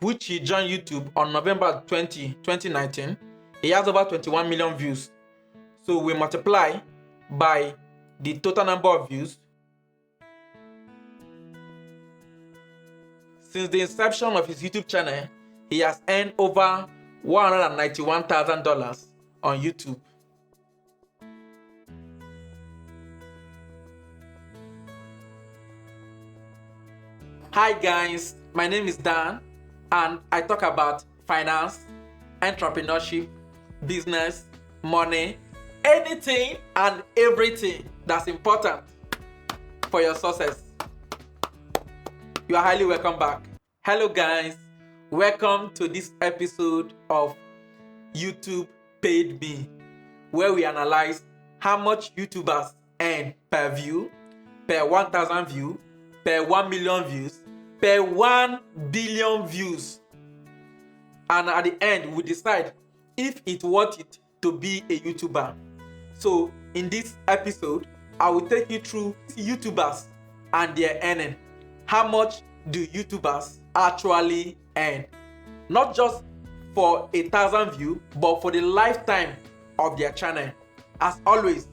which he joined YouTube on November 20, 2019, he has over 21 million views. So we multiply by the total number of views. Since the inception of his YouTube channel, he has earned over $191,000 on YouTube. Hi guys, my name is Dan and I talk about finance, entrepreneurship, business, money, anything and everything that's important for your success. You are highly welcome back. Hello guys, welcome to this episode of YouTube Paid Me, where we analyze how much YouTubers earn per view, per 1,000 views, per 1 million views, per 1 billion views. And at the end, we decide if it's worth it to be a YouTuber. So in this episode, I will take you through YouTubers and their earning. How much do YouTubers actually earn? Not just for 1,000 views, but for the lifetime of their channel. As always,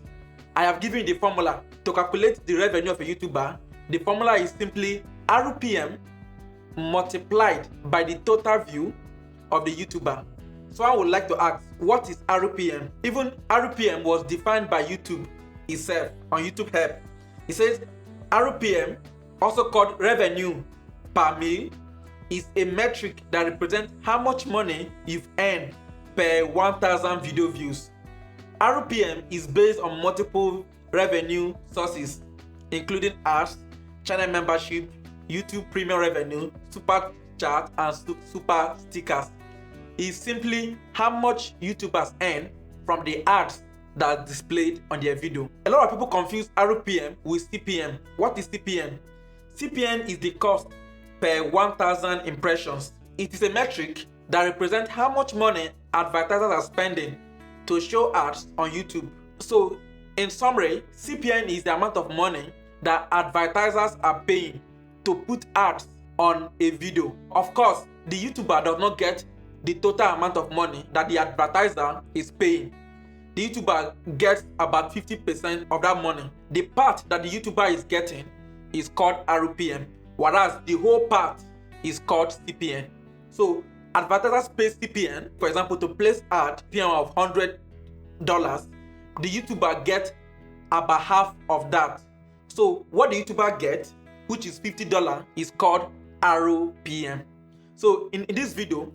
I have given you the formula to calculate the revenue of a YouTuber. The formula is simply RPM multiplied by the total view of the YouTuber. So I would like to ask, what is RPM? Even RPM was defined by YouTube itself on YouTube Help. It says RPM, also called revenue per mil, is a metric that represents how much money you've earned per 1,000 video views. RPM is based on multiple revenue sources, including ads, channel membership, YouTube premium revenue, super chat, and super stickers. It's simply how much YouTubers earn from the ads that are displayed on their video. A lot of people confuse RPM with CPM. What is CPM? CPM is the cost per 1,000 impressions. It is a metric that represents how much money advertisers are spending to show ads on YouTube. So, in summary, CPM is the amount of money that advertisers are paying to put ads on a video. Of course, the YouTuber does not get the total amount of money that the advertiser is paying. The YouTuber gets about 50% of that money. The part that the YouTuber is getting is called RPM, whereas the whole part is called CPM. So advertisers pay CPM, for example, to place ad CPM of $100. The YouTuber gets about half of that. So what the YouTuber gets, which is $50, is called RPM. So in this video,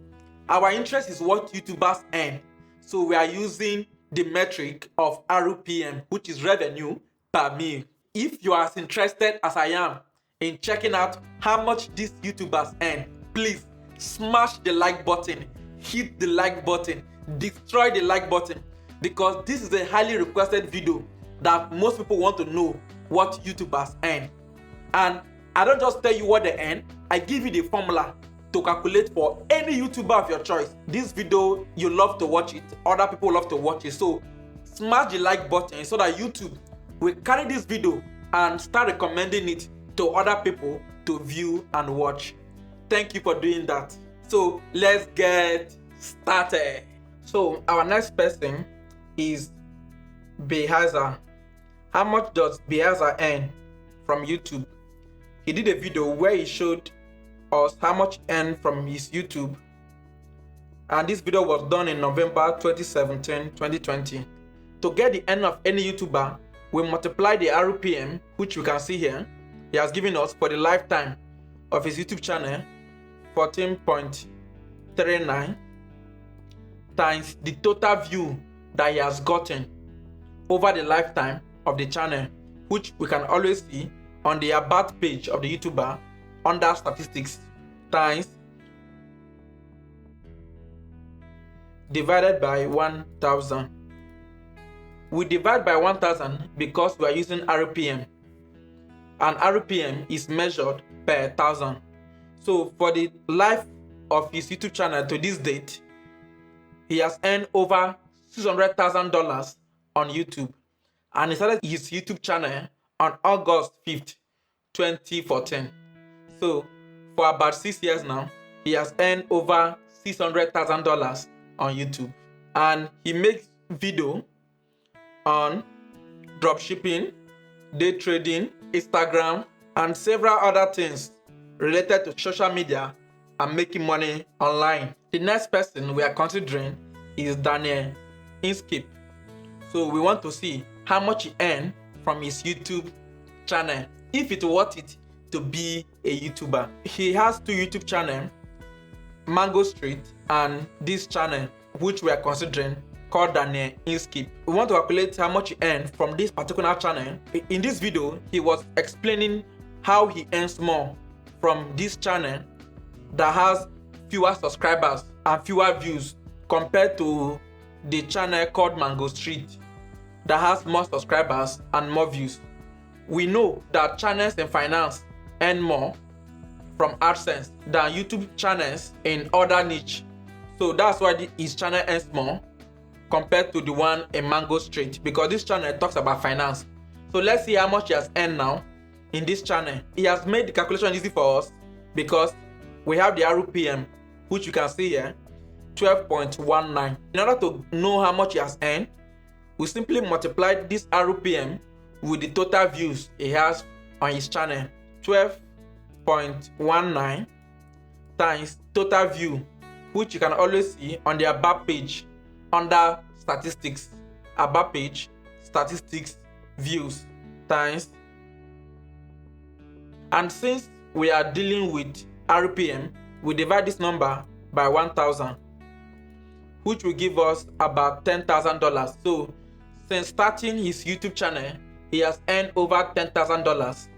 our interest is what YouTubers earn. So we are using the metric of RPM, which is revenue per mil. If you are as interested as I am in checking out how much these YouTubers earn, please smash the like button, hit the like button, destroy the like button, because this is a highly requested video that most people want to know what YouTubers earn. And I don't just tell you what they earn, I give you the formula to calculate for any YouTuber of your choice. This video, you love to watch it, other people love to watch it. So smash the like button so that YouTube will carry this video and start recommending it to other people to view and watch. Thank you for doing that. So let's get started. So our next person is Biaheza. How much does Biaheza earn from YouTube? He did a video where he showed us how much earned from his YouTube, and this video was done in November 2017-2020. To get the earn of any YouTuber, we multiply the RPM, which you can see here. He has given us for the lifetime of his YouTube channel, 14.39, times the total view that he has gotten over the lifetime of the channel, which we can always see on the about page of the YouTuber under statistics, times divided by 1,000. We divide by 1,000 because we are using RPM, and RPM is measured per 1,000. So for the life of his YouTube channel to this date, he has earned over $600,000 on YouTube, and he started his YouTube channel on August 5th, 2014. So for about 6 years now, he has earned over $600,000 on YouTube. And he makes video on dropshipping, day trading, Instagram, and several other things related to social media and making money online. The next person we are considering is Daniel Inskeep. So we want to see how much he earned from his YouTube channel, if it's worth it to be a YouTuber. He has two YouTube channels, Mango Street and this channel which we are considering called Daniel Inskeep. We want to calculate how much he earned from this particular channel. In this video, he was explaining how he earns more from this channel that has fewer subscribers and fewer views compared to the channel called Mango Street that has more subscribers and more views. We know that channels in finance earn more from AdSense than YouTube channels in other niche. So that's why his channel earns more compared to the one in Mango Street, because this channel talks about finance. So let's see how much he has earned now in this channel. He has made the calculation easy for us because we have the RPM, which you can see here, 12.19. In order to know how much he has earned, we simply multiply this RPM with the total views he has on his channel. 12.19 times total view, which you can always see on the above page under statistics. Above page, statistics, views, times. And since we are dealing with RPM, we divide this number by 1,000, which will give us about $10,000. So since starting his YouTube channel, he has earned over $10,000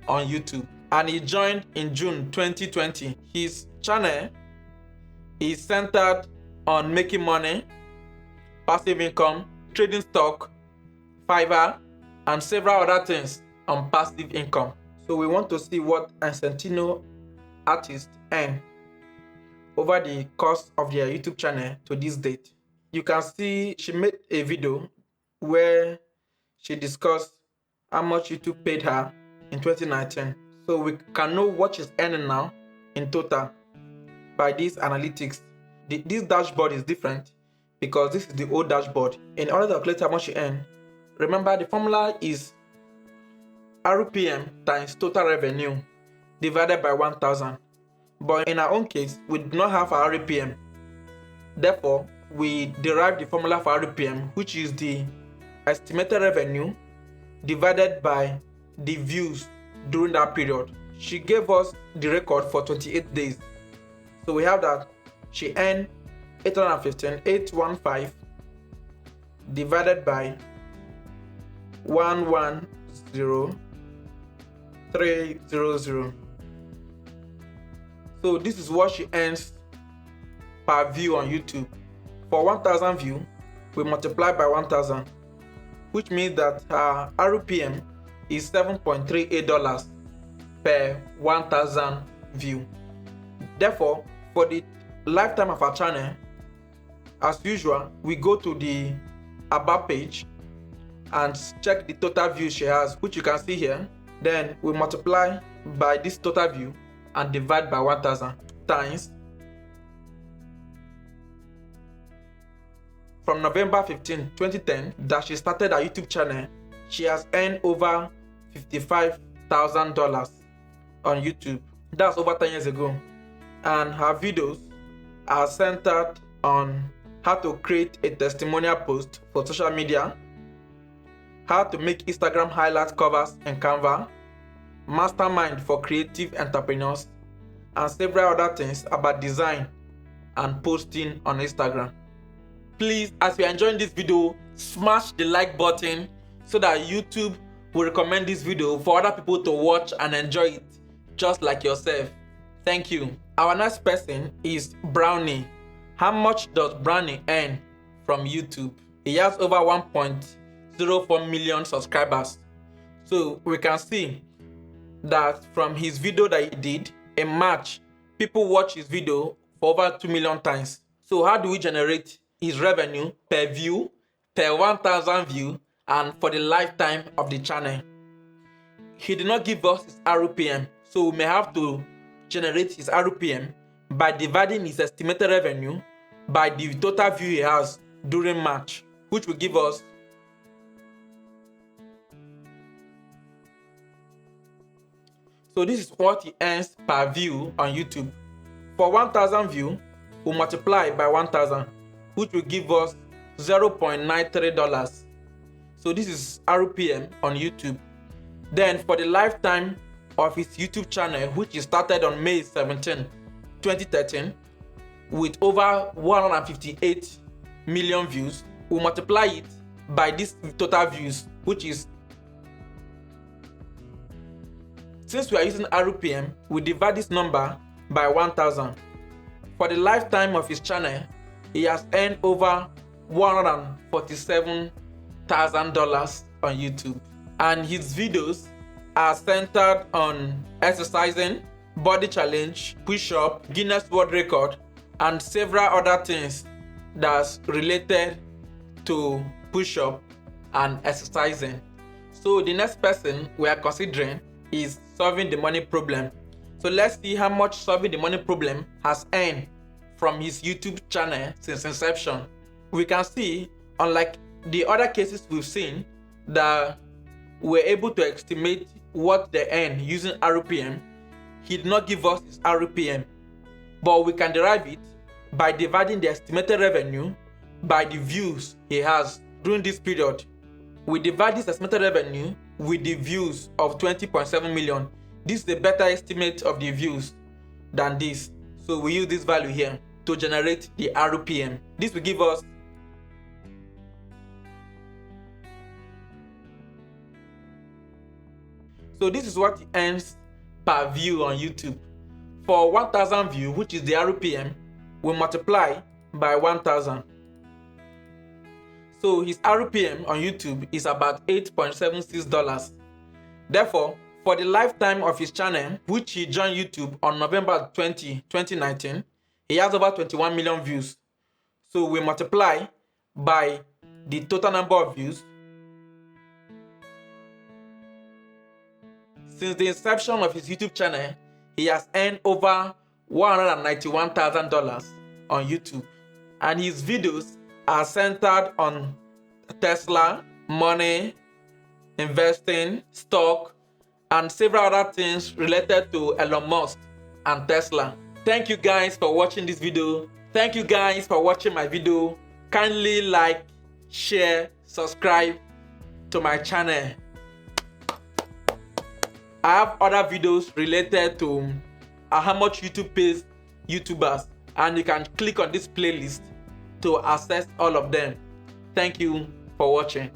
on YouTube. And he joined in June 2020. His channel is centered on making money, passive income, trading stock, Fiverr, and several other things on passive income. So we want to see what Essetino artists earn over the course of their YouTube channel to this date. You can see she made a video where she discussed how much YouTube paid her in 2019. So we can know what she's earning now in total by these analytics. This dashboard is different because this is the old dashboard. In order to calculate how much you earn, remember the formula is RPM times total revenue divided by 1,000. But in our own case, we do not have our RPM. Therefore, we derive the formula for RPM, which is the estimated revenue divided by the views during that period. She gave us the record for 28 days. So we have that she earned 815 divided by 110,300. So this is what she earns per view on YouTube. For 1,000 views, we multiply by 1,000, which means that her RPM is $7.38 per 1,000 view. Therefore, for the lifetime of our channel, as usual, we go to the above page and check the total views she has, which you can see here. Then we multiply by this total view and divide by 1,000 times. From November 15, 2010 that she started her YouTube channel, she has earned over $55,000 on YouTube. That's over 10 years ago. And her videos are centered on how to create a testimonial post for social media, how to make Instagram highlight covers in Canva, mastermind for creative entrepreneurs, and several other things about design and posting on Instagram. Please, as you are enjoying this video, smash the like button so that YouTube will recommend this video for other people to watch and enjoy it just like yourself. Thank you. Our next person is Browney. How much does Browney earn from YouTube? He has over 1.04 million subscribers. So we can see that from his video that he did in March, people watch his video for over 2 million times. So how do we generate his revenue per view, per 1,000 view, and for the lifetime of the channel? He did not give us his RPM, so we may have to generate his RPM by dividing his estimated revenue by the total view he has during March, which will give us so this is what he earns per view on YouTube. For 1,000 views, we'll multiply by 1,000, which will give us $0.93. So this is RPM on YouTube. Then for the lifetime of his YouTube channel, which is started on May 17, 2013, with over 158 million views, we'll multiply it by this total views, which is, since we are using RPM, we divide this number by 1,000. For the lifetime of his channel, he has earned over $147,000 on YouTube. And his videos are centered on exercising, body challenge, push-up, Guinness World Record, and several other things that's related to push-up and exercising. So the next person we are considering is solving the money problem. So let's see how much solving the money problem has earned from his YouTube channel since inception. We can see, unlike the other cases we've seen, that we're able to estimate what they earn using RPM. He did not give us his RPM, but we can derive it by dividing the estimated revenue by the views he has during this period. We divide this estimated revenue with the views of 20.7 million. This is a better estimate of the views than this. So we use this value here to generate the RPM. This will give us so this is what he earns per view on YouTube. For 1,000 views, which is the RPM, we multiply by 1,000. So his RPM on YouTube is about $8.76. Therefore, for the lifetime of his channel, which he joined YouTube on November 20, 2019, he has over 21 million views. So we multiply by the total number of views. Since the inception of his YouTube channel, he has earned over $191,000 on YouTube. And his videos are centered on Tesla, money, investing, stock, and several other things related to Elon Musk and Tesla. Thank you guys for watching this video. Thank you guys for watching my video. Kindly like, share, subscribe to my channel. I have other videos related to how much YouTube pays YouTubers, and you can click on this playlist to access all of them. Thank you for watching.